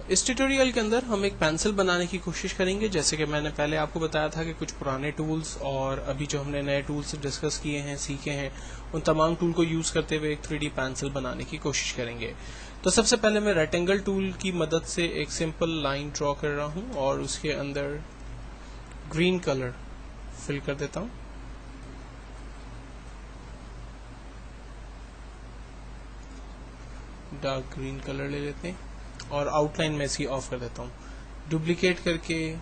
اس tutorial کے اندر ہم ایک پینسل بنانے کی کوشش کریں گے. جیسے کہ میں نے پہلے آپ کو بتایا تھا کہ کچھ پرانے ٹولز اور ابھی جو ہم نے نئے ٹولز ڈسکس کیے ہیں، سیکھے ہیں، ان تمام ٹول کو یوز کرتے ہوئے ایک 3D پینسل بنانے کی کوشش کریں گے. تو سب سے پہلے میں ریکٹینگل ٹول کی مدد سے ایک سمپل لائن ڈرا کر رہا ہوں اور اس کے اندر گرین کلر فل کر دیتا ہوں. ڈارک گرین کلر لے لیتے ہیں اور آؤٹ لائن میں اس کی آف کر دیتا ہوں. ڈپلیکیٹ کر کے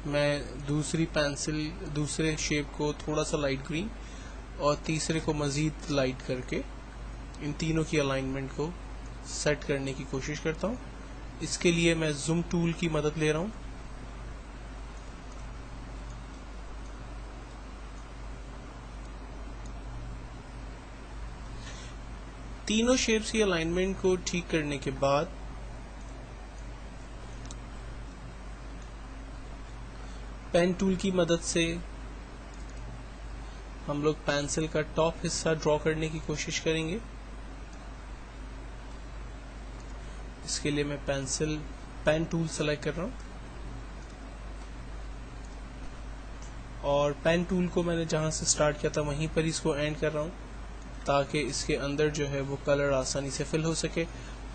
میں دوسرے شیپ کو تھوڑا سا لائٹ گرین اور تیسرے کو مزید لائٹ کر کے ان تینوں کی الائنمنٹ کو سیٹ کرنے کی کوشش کرتا ہوں. اس کے لیے میں زوم ٹول کی مدد لے رہا ہوں. تینوں شیپس کی الائنمنٹ کو ٹھیک کرنے کے بعد پین ٹول کی مدد سے ہم لوگ پینسل کا ٹاپ حصہ ڈرا کرنے کی کوشش کریں گے. اس کے لیے میں پین ٹول سلیکٹ کر رہا ہوں اور پین ٹول کو میں نے جہاں سے سٹارٹ کیا تھا وہیں پر اس کو اینڈ کر رہا ہوں تاکہ اس کے اندر جو ہے وہ کلر آسانی سے فل ہو سکے.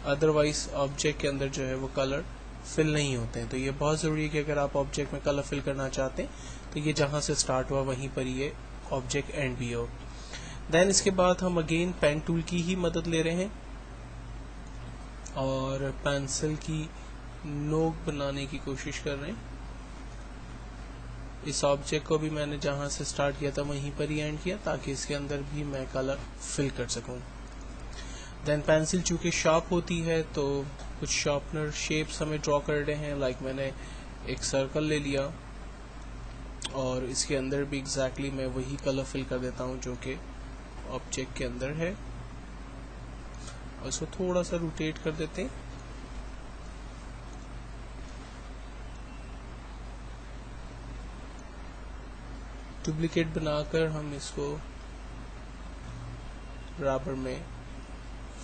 ادروائز آبجیکٹ کے اندر جو ہے وہ کلر فل نہیں ہوتے ہیں. تو یہ بہت ضروری ہے کہ اگر آپ آبجیکٹ میں کلر فل کرنا چاہتے ہیں تو یہ جہاں سے سٹارٹ ہوا وہیں پر یہ آبجیکٹ اینڈ بھی ہو. دین اس کے بعد ہم اگین پین ٹول کی ہی مدد لے رہے ہیں اور پینسل کی نوک بنانے کی کوشش کر رہے ہیں. اس آبجیکٹ کو بھی میں نے جہاں سے سٹارٹ کیا تھا وہیں پر ہی اینڈ کیا تاکہ اس کے اندر بھی میں کلر فل کر سکوں. دین پینسل چونکہ شارپ ہوتی ہے تو کچھ شارپنر شیپس ہمیں ڈرا کر رہے ہیں. لائک میں نے ایک سرکل لے لیا اور اس کے اندر بھی ایگزیکٹلی میں وہی کلر فل کر دیتا ہوں جو کہ آبجیکٹ کے اندر ہے اور اس کو تھوڑا سا روٹیٹ کر دیتے ہیں. ڈپلیکیٹ بنا کر ہم اس کو برابر میں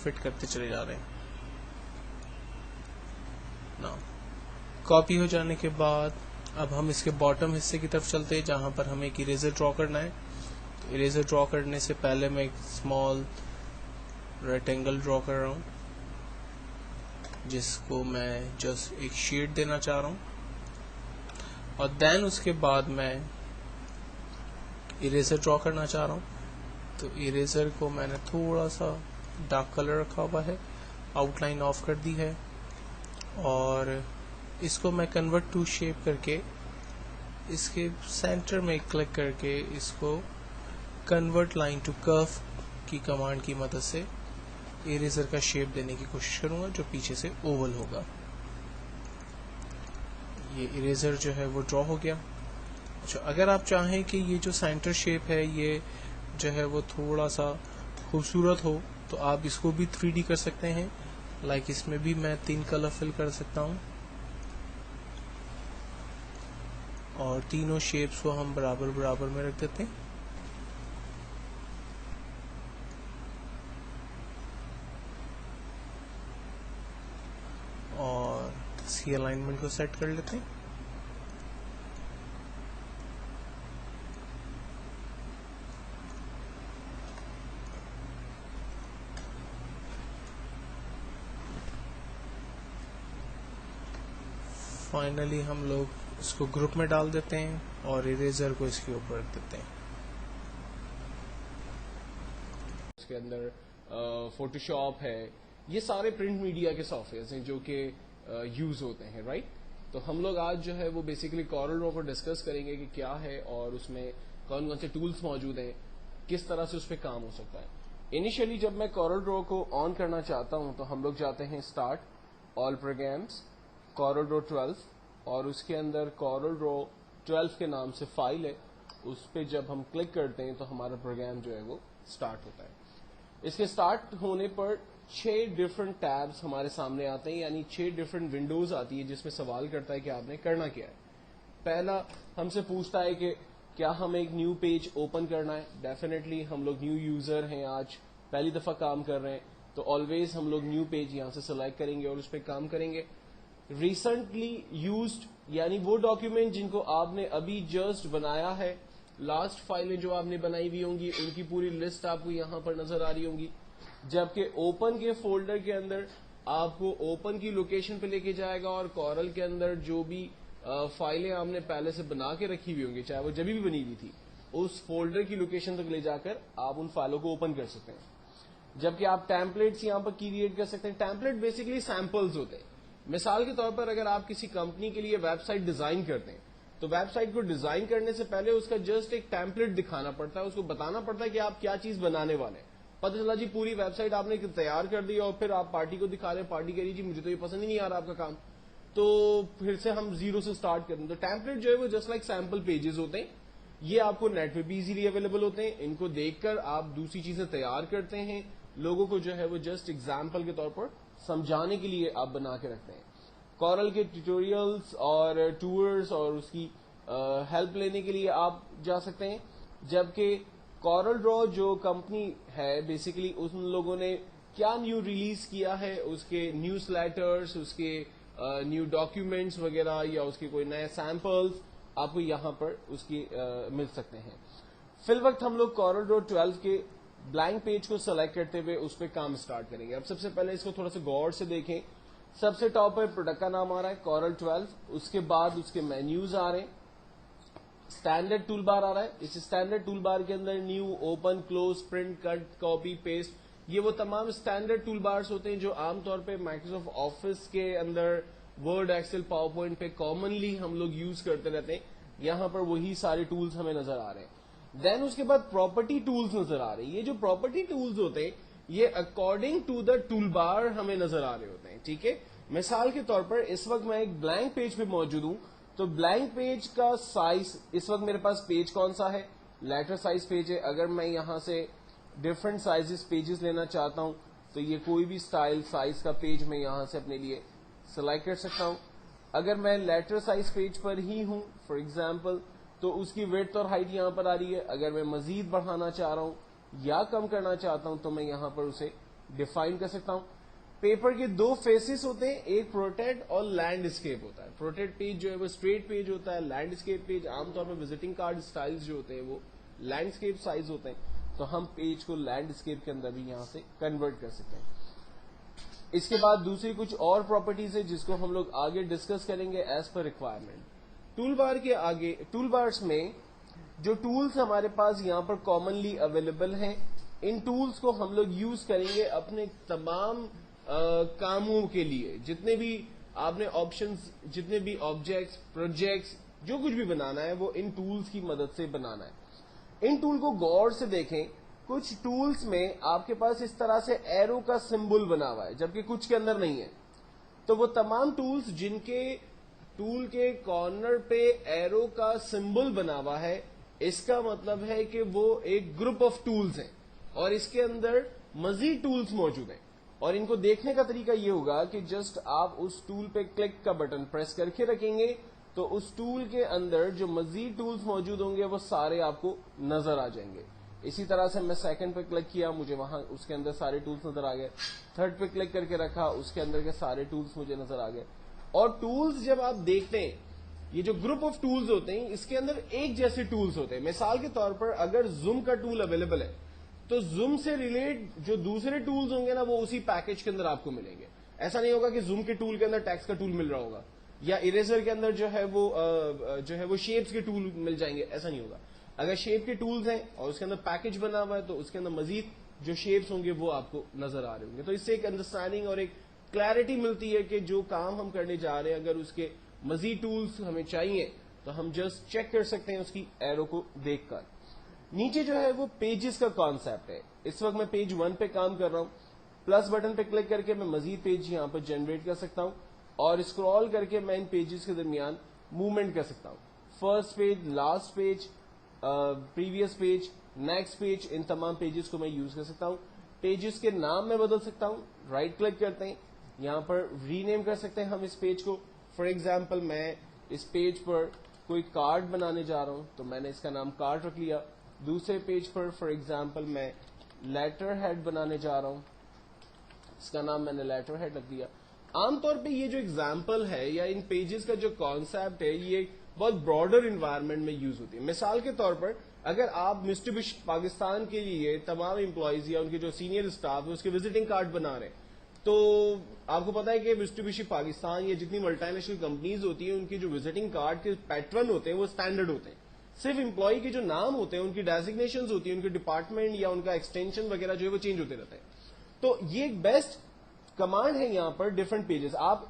فٹ کرتے چلے جا رہے ہیں. کاپی ہو جانے کے بعد اب ہم اس کے باٹم حصے کی طرف چلتے ہیں جہاں پر ہمیں ایک اریزر ڈرا کرنا ہے. تو اریزر ڈرا کرنے سے پہلے میں ایک اسمال ریکٹینگل ڈرا کر رہا ہوں جس کو میں جسٹ ایک شیڈ دینا چاہ رہا ہوں اور دین اس کے بعد میں اریزر ڈرا کرنا چاہ رہا ہوں. تو اریزر کو میں نے تھوڑا سا ڈارک کلر رکھا ہوا ہے، آؤٹ لائن آف کر دی ہے اور اس کو میں کنورٹ ٹو شیپ کر کے اس کے سینٹر میں کلک کر کے اس کو کنورٹ لائن ٹو کرو کی کمانڈ کی مدد سے اریزر کا شیپ دینے کی کوشش کروں گا جو پیچھے سے اوول ہوگا. یہ اریزر جو ہے وہ ڈرا ہو گیا. اچھا، اگر آپ چاہیں کہ یہ جو سینٹر شیپ ہے یہ جو ہے وہ تھوڑا سا خوبصورت ہو تو آپ اس کو بھی 3D کر سکتے ہیں. لائک اس میں بھی میں 3 کلر فل کر سکتا ہوں اور تینوں شیپس کو ہم برابر میں رکھ دیتے ہیں اور اس کی الائنمنٹ کو سیٹ کر لیتے ہیں. فائنلی ہم لوگ اس کو گروپ میں ڈال دیتے ہیں اور اریزر کو اس کے اوپر رکھ دیتے ہیں. اس کے اندر فوٹو شاپ ہے، یہ سارے پرنٹ میڈیا کے سافٹ ویئرز ہیں جو کہ یوز ہوتے ہیں، رائٹ. تو ہم لوگ آج جو ہے وہ بیسیکلی کورل ڈرا کو ڈسکس کریں گے کہ کیا ہے اور اس میں کون کون سے ٹولز موجود ہیں، کس طرح سے اس پہ کام ہو سکتا ہے. انیشلی جب میں کورل ڈرا کو آن کرنا چاہتا ہوں تو ہم لوگ جاتے ہیں اسٹارٹ، آل پروگرامس، کورل ڈرا 12 اور اس کے اندر کورل ڈرا 12 کے نام سے فائل ہے. اس پہ جب ہم کلک کرتے ہیں تو ہمارا پروگرام جو ہے وہ اسٹارٹ ہوتا ہے. اس کے اسٹارٹ ہونے پر 6 ڈفرنٹ ٹیبز ہمارے سامنے آتے ہیں، یعنی 6 ڈفرنٹ ونڈوز آتی ہے جس میں سوال کرتا ہے کہ آپ نے کرنا کیا ہے. پہلا ہم سے پوچھتا ہے کہ کیا ہم ایک نیو پیج اوپن کرنا ہے؟ ڈیفینیٹلی ہم لوگ نیو یوزر ہیں، آج پہلی دفعہ کام کر رہے ہیں، تو آلویز ہم لوگ نیو پیج یہاں سے سلیکٹ کریں گے اور اس پہ کام کریں گے. ریسنٹلی یوزڈ یعنی وہ ڈاکیومنٹ جن کو آپ نے ابھی جسٹ بنایا ہے، لاسٹ فائلیں جو آپ نے بنائی ہوئی ہوں گی ان کی پوری لسٹ آپ کو یہاں پر نظر آ رہی ہوں گی. جبکہ اوپن کے فولڈر کے اندر آپ کو اوپن کی لوکیشن پہ لے کے جائے گا اور کورل کے اندر جو بھی فائلیں آپ نے پہلے سے بنا کے رکھی ہوئی ہوں گی، چاہے وہ جبھی بھی بنی ہوئی تھی، اس فولڈر کی لوکیشن تک لے جا کر آپ ان فائلوں کو اوپن کر سکتے ہیں. جبکہ آپ ٹیمپلیٹس یہاں پر کریٹ کر سکتے ہیں. ٹیمپلیٹ بیسیکلی سیمپلز ہوتے ہیں. مثال کے طور پر اگر آپ کسی کمپنی کے لیے ویب سائٹ ڈیزائن کرتے ہیں تو ویب سائٹ کو ڈیزائن کرنے سے پہلے اس کا جسٹ ایک ٹیمپلیٹ دکھانا پڑتا ہے، اس کو بتانا پڑتا ہے کہ آپ کیا چیز بنانے والے ہیں. پتہ چلا جی پوری ویب سائٹ آپ نے تیار کر دی اور پھر آپ پارٹی کو دکھا رہے ہیں، پارٹی کہہ رہی جی مجھے تو یہ پسند ہی نہیں آ رہا آپ کا کام، تو پھر سے ہم زیرو سے سٹارٹ کریں. تو ٹیمپلیٹ جو ہے وہ جسٹ لائک سیمپل پیجز ہوتے ہیں. یہ آپ کو نیٹ پہ بھی ایزیلی اویلیبل ہوتے ہیں. ان کو دیکھ کر آپ دوسری چیزیں تیار کرتے ہیں. لوگوں کو جو ہے وہ جسٹ ایگزامپل کے طور پر سمجھانے کے لیے آپ بنا کے رکھتے ہیں. کورل کے ٹیوٹوریلز اور ٹورز اور اس کی ہیلپ لینے کے لیے آپ جا سکتے ہیں. جبکہ کورل ڈرا جو کمپنی ہے بیسیکلی ان لوگوں نے کیا نیو ریلیز کیا ہے، اس کے نیوز لیٹرز، اس کے نیو ڈاکیومنٹس وغیرہ یا اس کے کوئی نئے سیمپلز آپ کو یہاں پر اس کی مل سکتے ہیں. فی الوقت ہم لوگ کورل ڈرا 12 کے بلینک پیج کو سلیکٹ کرتے ہوئے اس پہ کام سٹارٹ کریں گے. اب سب سے پہلے اس کو تھوڑا سا غور سے دیکھیں. سب سے ٹاپ پر پروڈکٹ کا نام آ رہا ہے کورل 12، اس کے بعد اس کے مینیوز آ رہے ہیں، اسٹینڈرڈ ٹول بار آ رہا ہے. اس اسٹینڈرڈ ٹول بار کے اندر نیو، اوپن، کلوز، پرنٹ، کٹ، کاپی، پیسٹ، یہ وہ تمام اسٹینڈرڈ ٹول بارز ہوتے ہیں جو عام طور پہ مائکروسافٹ آفس کے اندر، ورڈ، ایکسل، پاور پوائنٹ پہ کامنلی ہم لوگ یوز کرتے رہتے ہیں. یہاں پر وہی سارے ٹولز ہمیں نظر آ رہے ہیں. دین اس کے بعد پراپرٹی ٹولز نظر آ رہے ہیں. یہ جو پراپرٹی ٹولز ہوتے ہیں یہ اکارڈنگ ٹو دا ٹول بار ہمیں نظر آ رہے ہوتے ہیں. ٹھیک ہے، مثال کے طور پر اس وقت میں ایک بلینک پیج پہ موجود ہوں، تو بلینک پیج کا سائز، اس وقت میرے پاس پیج کون سا ہے؟ لیٹر سائز پیج ہے. اگر میں یہاں سے ڈفرنٹ سائزز پیجز لینا چاہتا ہوں تو یہ کوئی بھی سٹائل سائز کا پیج میں یہاں سے اپنے لیے سلیکٹ کر سکتا ہوں. اگر میں لیٹر سائز پیج پر ہی ہوں فار ایگزامپل تو اس کی ویڈتھ اور ہائٹ یہاں پر آ رہی ہے. اگر میں مزید بڑھانا چاہ رہا ہوں یا کم کرنا چاہتا ہوں تو میں یہاں پر اسے ڈیفائن کر سکتا ہوں. پیپر کے دو فیسز ہوتے ہیں، ایک پروٹیکٹ اور لینڈ اسکیپ ہوتا ہے. پروٹیکٹ پیج جو ہے وہ اسٹریٹ پیج ہوتا ہے. لینڈ اسکیپ پیج عام طور پر وزٹنگ کارڈ سٹائلز جو ہوتے ہیں وہ لینڈ اسکیپ سائز ہوتے ہیں. تو ہم پیج کو لینڈ اسکیپ کے اندر بھی یہاں سے کنورٹ کر سکتے ہیں. اس کے بعد دوسری کچھ اور پراپرٹیز ہے جس کو ہم لوگ آگے ڈسکس کریں گے ایز پر ریکوائرمنٹ. ٹول بار کے آگے، ٹول بارز میں جو ٹولز ہمارے پاس یہاں پر کامنلی اویلیبل ہیں، ان ٹولز کو ہم لوگ یوز کریں گے اپنے تمام کاموں کے لیے. جتنے بھی آپ نے آپشنز، جتنے بھی آبجیکٹس، پروجیکٹس، جو کچھ بھی بنانا ہے وہ ان ٹولز کی مدد سے بنانا ہے. ان ٹول کو غور سے دیکھیں. کچھ ٹولز میں آپ کے پاس اس طرح سے ایرو کا سمبل بنا ہوا ہے جبکہ کچھ کے اندر نہیں ہے. تو وہ تمام ٹولز جن کے ٹول کے کارنر پہ ایرو کا سمبل بنا ہوا ہے، اس کا مطلب ہے کہ وہ ایک گروپ آف ٹولز ہیں اور اس کے اندر مزید ٹولز موجود ہیں. اور ان کو دیکھنے کا طریقہ یہ ہوگا کہ جسٹ آپ اس ٹول پہ کلک کا بٹن پریس کر کے رکھیں گے تو اس ٹول کے اندر جو مزید ٹولز موجود ہوں گے وہ سارے آپ کو نظر آ جائیں گے. اسی طرح سے میں سیکنڈ پہ کلک کیا، مجھے وہاں اس کے اندر سارے ٹولز نظر آ گئے. تھرڈ پہ کلک کر کے رکھا، اس کے اندر کے سارے ٹولز مجھے نظر آ گئے. اور ٹولز جب آپ دیکھتے ہیں، یہ جو گروپ آف ٹولز ہوتے ہیں اس کے اندر ایک جیسے ٹولز ہوتے ہیں. مثال کے طور پر اگر زوم کا ٹول اویلیبل ہے تو زوم سے ریلیٹ جو دوسرے ٹولز ہوں گے نا وہ اسی پیکج کے اندر آپ کو ملیں گے. ایسا نہیں ہوگا کہ زوم کے ٹول کے اندر ٹیکسٹ کا ٹول مل رہا ہوگا یا اریزر کے اندر جو ہے وہ شیپس کے ٹول مل جائیں گے. ایسا نہیں ہوگا. اگر شیپ کے ٹولز ہیں اور اس کے اندر پیکج بنا ہوا ہے تو اس کے اندر مزید جو شیپس ہوں گے وہ آپ کو نظر آ رہے ہوں گے. تو اس سے ایک انڈرسٹینڈنگ اور ایک کلیئرٹی ملتی ہے کہ جو کام ہم کرنے جا رہے ہیں اگر اس کے مزید ٹولز ہمیں چاہیے تو ہم جسٹ چیک کر سکتے ہیں اس کی ایرو کو دیکھ کر. نیچے جو ہے وہ پیجز کا کانسیپٹ ہے. اس وقت میں پیج 1 پہ کام کر رہا ہوں. پلس بٹن پہ کلک کر کے میں مزید پیج یہاں پر جنریٹ کر سکتا ہوں اور اسکرول کر کے میں ان پیجز کے درمیان موومنٹ کر سکتا ہوں. First page, last page, previous page, next page, ان تمام پیجز کو میں یوز کر سکتا ہوں. پیجز کے نام میں بدل سکتا ہوں. رائٹ کلک کرتے ہیں، یہاں پر ری نیم کر سکتے ہیں ہم اس پیج کو. فار ایگزامپل میں اس پیج پر کوئی کارڈ بنانے جا رہا ہوں تو میں نے اس کا نام کارڈ رکھ لیا. دوسرے پیج پر فار ایگزامپل میں لیٹر ہیڈ بنانے جا رہا ہوں, اس کا نام میں نے لیٹر ہیڈ رکھ دیا. عام طور پہ یہ جو ایگزامپل ہے یا ان پیجز کا جو کانسیپٹ ہے یہ بہت براڈر انوائرمنٹ میں یوز ہوتی ہے. مثال کے طور پر اگر آپ مسٹوبشی پاکستان کے لیے تمام امپلائیز یا ان کے جو سینئر اسٹاف ہے اس کے وزٹنگ کارڈ بنا رہے ہیں, تو آپ کو پتا ہے کہ مسٹوبشی پاکستان یا جتنی ملٹی نیشنل کمپنیز ہوتی ہیں ان کی جو وزٹنگ کارڈ کے پیٹرن ہوتے ہیں وہ اسٹینڈرڈ ہوتے ہیں. صرف امپلائی کے جو نام ہوتے ہیں ان کی ڈیزگنیشنز ہوتی ہیں, ان کے ڈپارٹمنٹ یا ان کا ایکسٹینشن وغیرہ جو ہے وہ چینج ہوتے رہتے ہیں. تو یہ ایک بیسٹ کمانڈ ہے یہاں پر ڈفرنٹ پیجز. آپ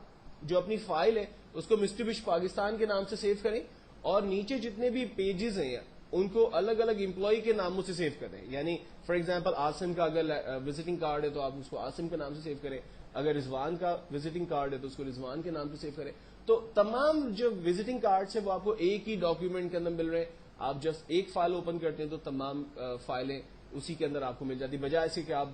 جو اپنی فائل ہے اس کو مسٹوبشی پاکستان کے نام سے سیو کریں اور نیچے جتنے بھی پیجز ہیں ان کو الگ الگ امپلائی کے ناموں سے سیو کریں. یعنی فار ایگزامپل آسم کا اگر وزٹنگ کارڈ ہے تو آپ اس کو آسم کے نام سے سیو کریں, اگر رضوان کا وزٹنگ کارڈ ہے تو اس کو رضوان کے نام سے سیو کریں. تو تمام جو وزٹنگ کارڈس ہیں وہ آپ کو ایک ہی ڈاکیومنٹ کے اندر مل رہے ہیں. آپ جسٹ ایک فائل اوپن کرتے ہیں تو تمام فائلیں اسی کے اندر آپ کو مل جاتی, بجائے سے کہ آپ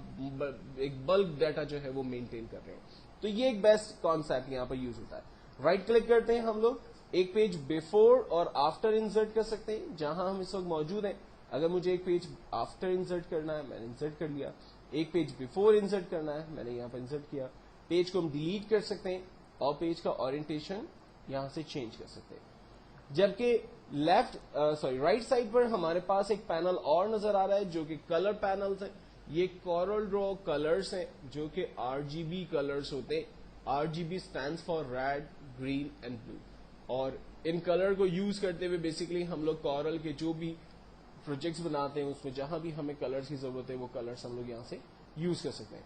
ایک بلک ڈیٹا جو ہے وہ مینٹین کر رہے ہیں. تو یہ ایک بیسٹ کانسیپٹ یہاں پر یوز ہوتا ہے. رائٹ کلک کرتے ہیں ہم لوگ, ایک پیج بیفور اور آفٹر انسرٹ کر سکتے ہیں جہاں ہم اس وقت موجود ہیں. اگر مجھے ایک پیج آفٹر انسرٹ کرنا ہے میں نے انسرٹ کر لیا, ایک پیج بیفور انسرٹ کرنا ہے میں نے یہاں پر انسرٹ کیا. پیج کو ہم ڈیلیٹ کر سکتے ہیں اور پیج کا اورینٹیشن یہاں سے چینج کر سکتے ہیں. جبکہ رائٹ سائڈ پر ہمارے پاس ایک پینل اور نظر آ رہا ہے جو کہ کلر پینلز ہیں. یہ کورل ڈرا کلرز ہیں جو کہ RGB کلرز ہوتے ہیں. RGB stands for red, green and blue. اور ان کلر کو یوز کرتے ہوئے بیسیکلی ہم لوگ کورل کے جو بھی پروجیکٹس بناتے ہیں اس میں جہاں بھی ہمیں کلرز کی ضرورت ہے وہ کلرز ہم لوگ یہاں سے یوز کر سکتے ہیں.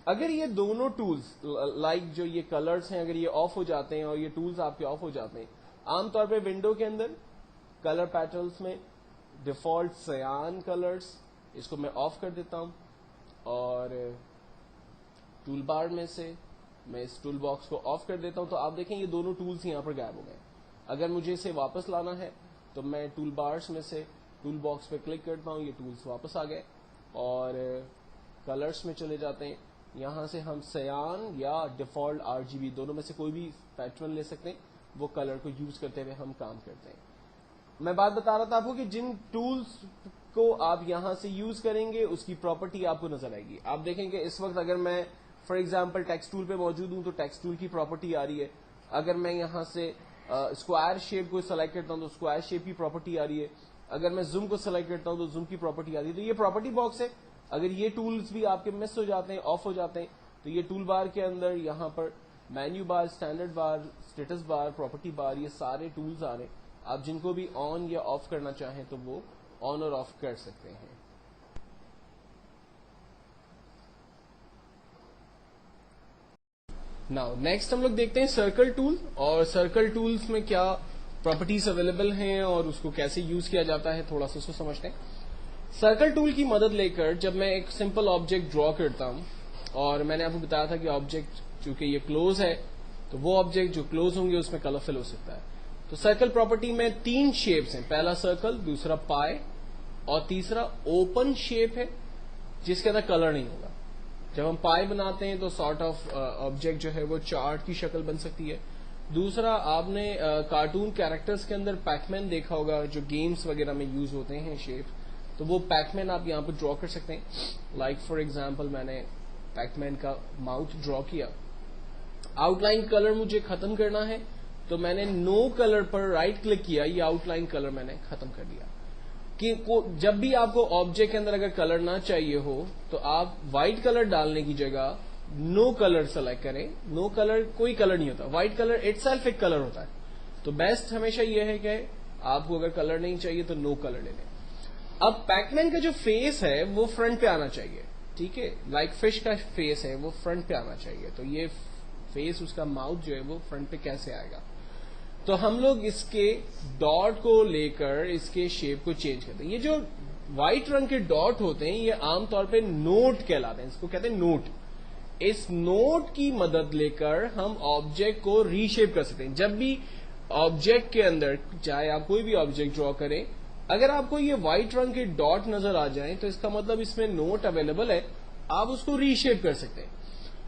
اگر یہ دونوں ٹولز لائک جو یہ کلرز ہیں اگر یہ آف ہو جاتے ہیں اور یہ ٹولز آپ کے آف ہو جاتے ہیں, عام طور پہ ونڈو کے اندر کلر پیٹرنز میں ڈیفالٹ سیان کلرز اس کو میں آف کر دیتا ہوں اور ٹول بار میں سے میں اس ٹول باکس کو آف کر دیتا ہوں. تو آپ دیکھیں یہ دونوں ٹولز یہاں پر غائب ہو گئے. اگر مجھے اسے واپس لانا ہے تو میں ٹول بارز میں سے ٹول باکس پہ کلک کرتا ہوں, یہ ٹولز واپس آ گئے اور کلرز میں چلے جاتے ہیں. یہاں سے ہم سیان یا ڈیفالٹ RGB دونوں میں سے کوئی بھی پیٹرن لے سکتے ہیں, وہ کلر کو یوز کرتے ہوئے ہم کام کرتے ہیں. میں بات بتا رہا تھا آپ کو کہ جن ٹولز کو آپ یہاں سے یوز کریں گے اس کی پراپرٹی آپ کو نظر آئے گی. آپ دیکھیں کہ اس وقت اگر میں فار ایگزامپل ٹیکسٹ ٹول پہ موجود ہوں تو ٹیکسٹ ٹول کی پراپرٹی آ رہی ہے. اگر میں یہاں سے اسکوائر شیپ کو سلیکٹ کرتا ہوں تو اسکوائر شیپ کی پراپرٹی آ رہی ہے. اگر میں زوم کو سلیکٹ کرتا ہوں تو زوم کی پراپرٹی آ رہی ہے. تو یہ پراپرٹی باکس ہے. اگر یہ ٹولز بھی آپ کے مس ہو جاتے ہیں, آف ہو جاتے ہیں, تو یہ ٹول بار کے اندر یہاں پر مینیو بار, اسٹینڈرڈ بار, اسٹیٹس بار, پراپرٹی بار, یہ سارے ٹولز آ رہے ہیں. آپ جن کو بھی آن یا آف کرنا چاہیں تو وہ آن اور آف کر سکتے ہیں. ناؤ نیکسٹ ہم لوگ دیکھتے ہیں سرکل ٹول, اور سرکل ٹولز میں کیا پراپرٹیز اویلیبل ہیں اور اس کو کیسے یوز کیا جاتا ہے, تھوڑا سا اس کو سمجھتے ہیں. سرکل ٹول کی مدد لے کر جب میں ایک سمپل آبجیکٹ ڈرا کرتا ہوں, اور میں نے آپ کو بتایا تھا کہ آبجیکٹ چونکہ یہ کلوز ہے تو وہ آبجیکٹ جو کلوز ہوں گے اس میں کلر فل ہو سکتا ہے. تو سرکل پراپرٹی میں 3 شیپس ہیں, پہلا سرکل, دوسرا پائے اور تیسرا اوپن شیپ ہے جس کے اندر کلر نہیں ہوگا. جب ہم پائے بناتے ہیں تو سارٹ آف آبجیکٹ جو ہے وہ چارٹ کی شکل بن سکتی ہے. دوسرا آپ نے کارٹون کیریکٹرز کے اندر پیک مین دیکھا ہوگا جو گیمز وغیرہ میں یوز ہوتے ہیں شیپ, تو وہ پیک مین آپ یہاں پہ ڈرا کر سکتے ہیں. لائک فار ایگزامپل میں نے پیک مین کا ماؤتھ ڈرا کیا. آؤٹ لائن کلر مجھے ختم کرنا ہے تو میں نے نو کلر پر رائٹ کلک کیا, یہ آؤٹ لائن کلر میں نے ختم کر دیا. کہ جب بھی آپ کو آبجیکٹ کے اندر اگر کلر نہ چاہیے ہو تو آپ وائٹ کلر ڈالنے کی جگہ نو کلر سلیکٹ کریں. نو کلر کوئی کلر نہیں ہوتا, وائٹ کلر اٹ سیلف ایک کلر ہوتا ہے. تو بیسٹ ہمیشہ یہ ہے کہ آپ کو اگر کلر نہیں چاہیے تو نو کلر لے لیں. اب پیک مین کا جو فیس ہے وہ فرنٹ پہ آنا چاہیے, ٹھیک ہے, لائک فش کا فیس ہے وہ فرنٹ پہ آنا چاہیے. تو یہ فیس, اس کا ماؤتھ جو ہے وہ فرنٹ پہ کیسے آئے گا؟ تو ہم لوگ اس کے ڈاٹ کو لے کر اس کے شیپ کو چینج کرتے ہیں. یہ جو وائٹ رنگ کے ڈاٹ ہوتے ہیں یہ عام طور پہ نوٹ کہلاتے ہیں, اس کو کہتے ہیں نوٹ. اس نوٹ کی مدد لے کر ہم آبجیکٹ کو ری شیپ کر سکتے ہیں. جب بھی آبجیکٹ کے اندر چاہے آپ کوئی بھی آبجیکٹ ڈرا کریں, اگر آپ کو یہ وائٹ رنگ کے ڈاٹ نظر آ جائیں تو اس کا مطلب اس میں نوٹ اویلیبل ہے, آپ اس کو ری شیپ کر سکتے ہیں.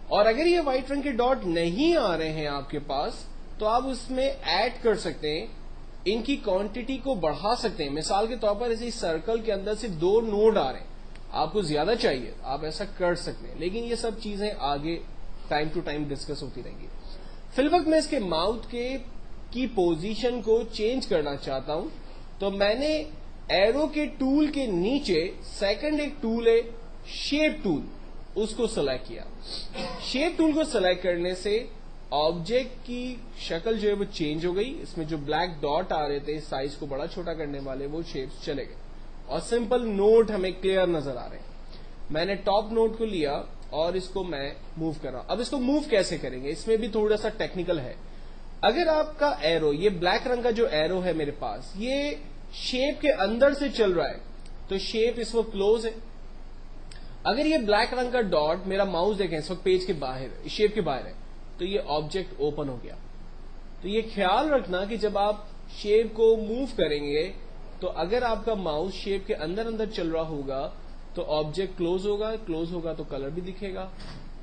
اور اگر یہ وائٹ رنگ کے ڈاٹ نہیں آ رہے ہیں آپ کے پاس تو آپ اس میں ایڈ کر سکتے ہیں ان کی کوانٹٹی کو بڑھا سکتے ہیں. مثال کے طور پر اسی سرکل کے اندر سے 2 نوڈ آ رہے ہیں, آپ کو زیادہ چاہیے, آپ ایسا کر سکتے ہیں, لیکن یہ سب چیزیں آگے ٹائم ٹو ٹائم ڈسکس ہوتی رہیں گی. فی الوقت میں اس کے ماؤتھ کی پوزیشن کو چینج کرنا چاہتا ہوں, تو میں نے ایرو کے ٹول کے نیچے سیکنڈ ایک ٹول ہے شیپ ٹول, اس کو سلیکٹ کیا. شیپ ٹول کو سلیکٹ کرنے سے آبجیکٹ کی شکل جو ہے وہ چینج ہو گئی. اس میں جو بلیک ڈاٹ آ رہے تھے سائز کو بڑا چھوٹا کرنے والے, وہ شیپس چلے گئے اور سمپل نوٹ ہمیں کلیئر نظر آ رہے ہیں. میں نے ٹاپ نوٹ کو لیا اور اس کو میں موو کر رہا ہوں. اب اس کو موو کیسے کریں گے, اس میں بھی تھوڑا سا ٹیکنیکل ہے. اگر آپ کا ایرو, یہ بلیک رنگ کا جو ایرو ہے میرے پاس, یہ شیپ کے اندر سے چل رہا ہے تو شیپ اس وقت کلوز ہے. اگر یہ بلیک رنگ کا ڈاٹ, میرا ماؤس دیکھیں اس وقت پیج کے باہر, شیپ کے باہر ہے, تو یہ آبجیکٹ اوپن ہو گیا. تو یہ خیال رکھنا کہ جب آپ شیپ کو موو کریں گے تو اگر آپ کا ماؤس شیپ کے اندر اندر چل رہا ہوگا تو آبجیکٹ کلوز ہوگا تو کلر بھی دکھے گا.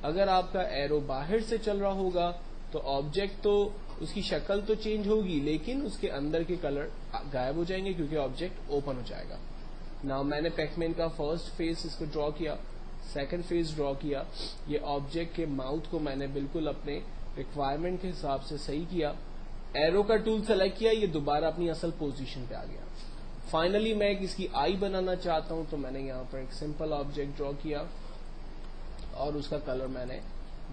اگر آپ کا ایرو باہر سے چل رہا ہوگا تو آبجیکٹ تو اس کی شکل تو چینج ہوگی لیکن اس کے اندر کے کلر غائب ہو جائیں گے کیونکہ آبجیکٹ اوپن ہو جائے گا. نا میں نے پیک مین کا فرسٹ فیس اس کو ڈرا کیا, سیکنڈ فیس ڈرا کیا. یہ آبجیکٹ کے ماؤتھ کو میں نے بالکل اپنے ریکوائرمنٹ کے حساب سے صحیح کیا. ایرو کا ٹول سلیکٹ کیا, یہ دوبارہ اپنی اصل پوزیشن پہ آ گیا. فائنلی میں اس کی آئی بنانا چاہتا ہوں تو میں نے یہاں پر ایک سمپل آبجیکٹ ڈرا کیا اور اس کا کلر میں نے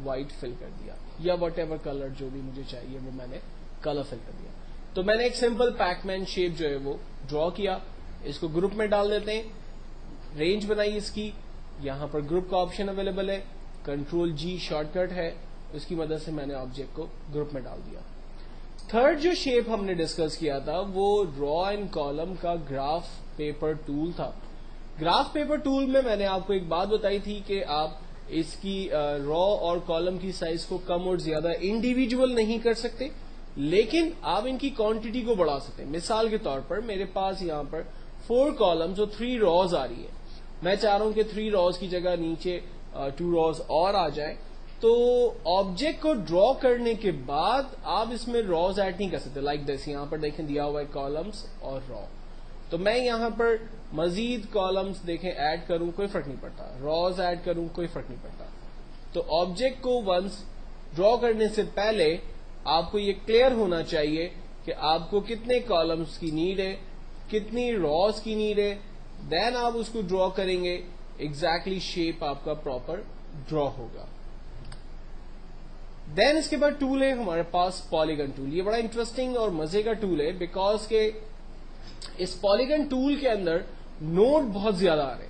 وائٹ فل کر دیا, یا واٹ ایور کلر جو بھی مجھے چاہیے وہ میں نے کلر فل کر دیا. تو میں نے ایک سمپل پیک مین شیپ جو ہے وہ ڈرا کیا. اس کو گروپ میں ڈال دیتے ہیں, رینج بنائی اس کی, یہاں پر گروپ کا آپشن اویلیبل ہے, کنٹرول جی شارٹ کٹ ہے, اس کی مدد سے میں نے آبجیکٹ کو گروپ میں ڈال دیا. تھرڈ جو شیپ ہم نے ڈسکس کیا تھا وہ را اینڈ کالم کا گراف پیپر ٹول تھا. گراف پیپر ٹول میں نے آپ کو ایک بات بتائی تھی کہ آپ اس کی را اور کالم کی سائز کو کم اور زیادہ انڈیویجول نہیں کر سکتے, لیکن آپ ان کی کوانٹٹی کو بڑھا سکتے ہیں. مثال کے طور پر میرے پاس یہاں پر 4 کالمز اور 3 راز آ رہی ہے. میں چاہ رہا ہوں کہ 3 راز کی جگہ نیچے 2 راز اور آ جائیں. تو آبجیکٹ کو ڈرا کرنے کے بعد آپ اس میں راز ایڈ نہیں کر سکتے. لائک دس, یہاں پر دیکھیں دیا ہوا ہے کالمز اور را, تو میں یہاں پر مزید کالمز دیکھیں ایڈ کروں کوئی فرق نہیں پڑتا, راز ایڈ کروں کوئی فرق نہیں پڑتا. تو آبجیکٹ کو ونس ڈرا کرنے سے پہلے آپ کو یہ کلیئر ہونا چاہیے کہ آپ کو کتنے کالمز کی نیڈ ہے, کتنی راز کی نیڈ ہے, دین آپ اس کو ڈرا کریں گے, ایگزیکٹلی شیپ آپ کا پراپر ڈرا ہوگا. دین اس کے بعد ٹول ہے ہمارے پاس پالیگن ٹول. یہ بڑا انٹرسٹنگ اور مزے کا ٹول ہے بیکاز کہ اس پالیگن ٹول کے اندر نوڈ بہت زیادہ آ رہے ہیں,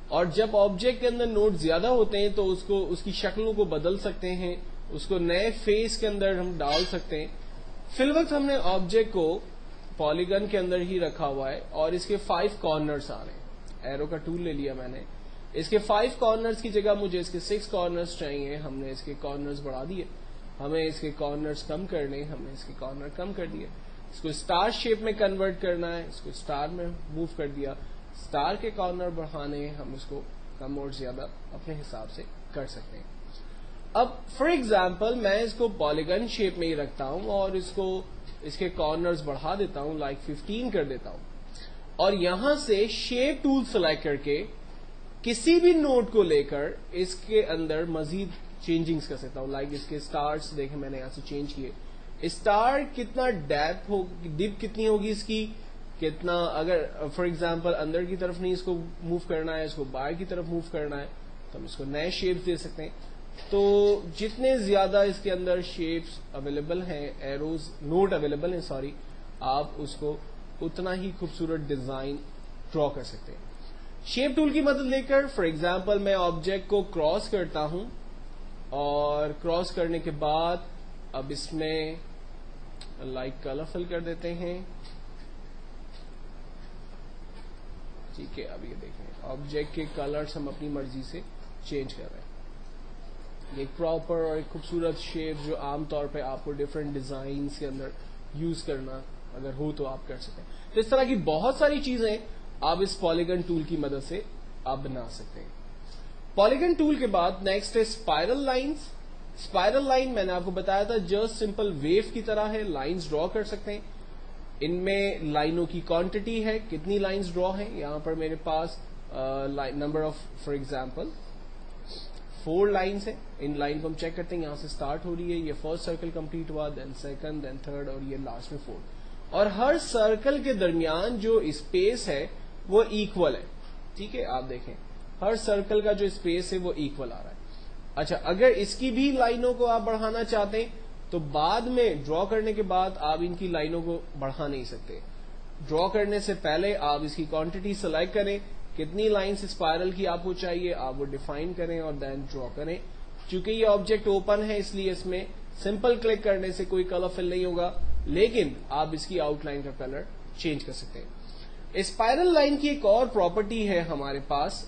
اور جب آبجیکٹ کے اندر نوڈ زیادہ ہوتے ہیں تو اس کی شکلوں کو بدل سکتے ہیں, اس کو نئے فیس کے اندر ہم ڈال سکتے ہیں. فی الوقت ہم نے آبجیکٹ کو پالیگن کے اندر ہی رکھا ہوا ہے اور اس کے 5 کارنرز آ رہے ہیں. ایرو کا ٹول لے لیا میں نے, اس کے 5 کارنرز کی جگہ مجھے اس کے 6 کارنرز چاہیے. ہم نے اس کے کارنرز بڑھا دیے, ہمیں اس کے کارنرز کم کرنے, ہم نے اس کے کارنر کم کر دیے. اس کو اسٹار شیپ میں کنورٹ کرنا ہے, اس کو اسٹار میں موو کر دیا. اسٹار کے کارنر بڑھانے, ہم اس کو کم اور زیادہ اپنے حساب سے کر سکتے ہیں. اب فار ایگزامپل میں اس کو پالیگن شیپ میں ہی رکھتا ہوں اور اس کے کارنرز بڑھا دیتا ہوں, لائک 15 کر دیتا ہوں, اور یہاں سے شیپ ٹول سلیکٹ کر کے کسی بھی نوٹ کو لے کر اس کے اندر مزید چینجنگز کر سکتا ہوں. لائک اس کے اسٹارز دیکھیں میں نے یہاں سے چینج کیے. اسٹار کتنا ڈیپ کتنی ہوگی اس کی, کتنا, اگر فار ایگزامپل اندر کی طرف نہیں اس کو موو کرنا ہے, اس کو باہر کی طرف موو کرنا ہے, تو ہم اس کو نئے شیپس دے سکتے ہیں. تو جتنے زیادہ اس کے اندر شیپس اویلیبل ہیں, ایروز نوٹ اویلیبل ہیں سوری, آپ اس کو اتنا ہی خوبصورت ڈیزائن ڈرا کر سکتے ہیں. شیپ ٹول کی مدد لے کر فار ایگزامپل میں آبجیکٹ کو کراس کرتا ہوں, اور کراس کرنے کے بعد اب اس میں لائک کلر فل کر دیتے ہیں. ٹھیک ہے, اب یہ دیکھیں آبجیکٹ کے کلرز ہم اپنی مرضی سے چینج کر رہے ہیں. ایک پراپر اور ایک خوبصورت شیپ جو عام طور پہ آپ کو ڈفرینٹ ڈیزائنس کے اندر یوز کرنا اگر ہو تو آپ کر سکتے ہیں. تو اس طرح کی بہت ساری چیزیں آپ اس پالیگن ٹول کی مدد سے آپ بنا سکتے ہیں. پالیگن ٹول کے بعد نیکسٹ ہے اسپائرل لائنز. اسپائرل لائن میں نے آپ کو بتایا تھا جسٹ سمپل ویو کی طرح ہے, لائنز ڈرا کر سکتے ہیں. ان میں لائنوں کی کوانٹٹی ہے, کتنی لائنز ڈرا ہیں. یہاں پر میرے پاس number of for example 4 lines ہیں. ان لائن کو ہم چیک کرتے ہیں, یہاں سے سٹارٹ ہو رہی ہے, یہ فرسٹ سرکل کمپلیٹ ہوا, دین سیکنڈ, دین تھرڈ, اور یہ لاسٹ میں 4. اور ہر سرکل کے درمیان جو اسپیس ہے وہ ایکول ہے. ٹھیک ہے, آپ دیکھیں ہر سرکل کا جو اسپیس ہے وہ ایکول آ رہا ہے. اچھا, اگر اس کی بھی لائنوں کو آپ بڑھانا چاہتے ہیں تو بعد میں ڈرا کرنے کے بعد آپ ان کی لائنوں کو بڑھا نہیں سکتے. ڈرا کرنے سے پہلے آپ اس کی کوانٹٹی سلیکٹ کریں, کتنی لائنس اسپائرل کی آپ کو چاہیے, آپ وہ ڈیفائن کریں اور دین ڈرا کریں. چونکہ یہ آبجیکٹ اوپن ہے اس لیے اس میں سمپل کلک کرنے سے کوئی کلر فل نہیں ہوگا, لیکن آپ اس کی آؤٹ لائن کا کلر چینج کر سکتے ہیں. اسپائرل لائن کی ایک اور پراپرٹی ہے ہمارے پاس.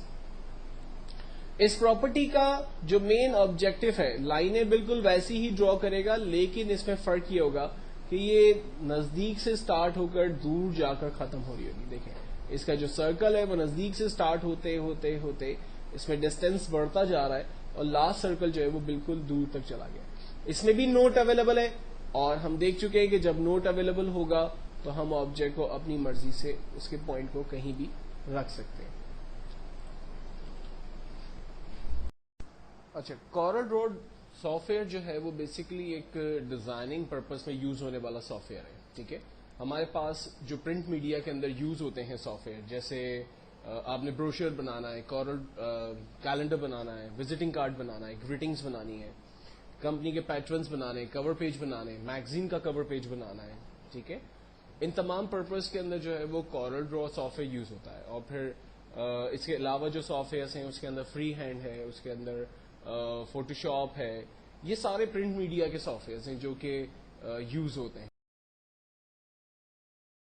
اس پراپرٹی کا جو مین آبجیکٹو ہے, لائنیں بالکل ویسی ہی ڈرا کرے گا, لیکن اس میں فرق یہ ہوگا کہ یہ نزدیک سے سٹارٹ ہو کر دور جا کر ختم ہو رہی ہوگی. دیکھیں اس کا جو سرکل ہے وہ نزدیک سے سٹارٹ ہوتے ہوتے ہوتے اس میں ڈسٹینس بڑھتا جا رہا ہے, اور لاسٹ سرکل جو ہے وہ بالکل دور تک چلا گیا. اس میں بھی نوٹ اویلیبل ہے, اور ہم دیکھ چکے ہیں کہ جب نوٹ اویلیبل ہوگا تو ہم آبجیکٹ کو اپنی مرضی سے اس کے پوائنٹ کو کہیں بھی رکھ سکتے ہیں. اچھا, کورل ڈرا سافٹ ویئر جو ہے وہ بیسیکلی ایک ڈیزائننگ پرپز میں یوز ہونے والا سافٹ ویئر ہے. ٹھیک ہے, ہمارے پاس جو پرنٹ میڈیا کے اندر یوز ہوتے ہیں سافٹ ویئر, جیسے آپ نے بروشر بنانا ہے, کورل کیلنڈر بنانا ہے, وزٹنگ کارڈ بنانا ہے, گریٹنگز بنانی ہے, کمپنی کے پیٹرنز بنانے, کور پیج بنانے, میگزین کا کور پیج بنانا ہے. ٹھیک ہے, ان تمام پرپز کے اندر جو ہے وہ CorelDRAW software use ہوتا ہے. اور پھر اس کے علاوہ جو سافٹ ویئرس ہیں اس کے اندر فری ہینڈ ہے, اس کے اندر فوٹو شاپ ہے. یہ سارے پرنٹ میڈیا کے سافٹ ویئرس ہیں جو کہ یوز ہوتے ہیں.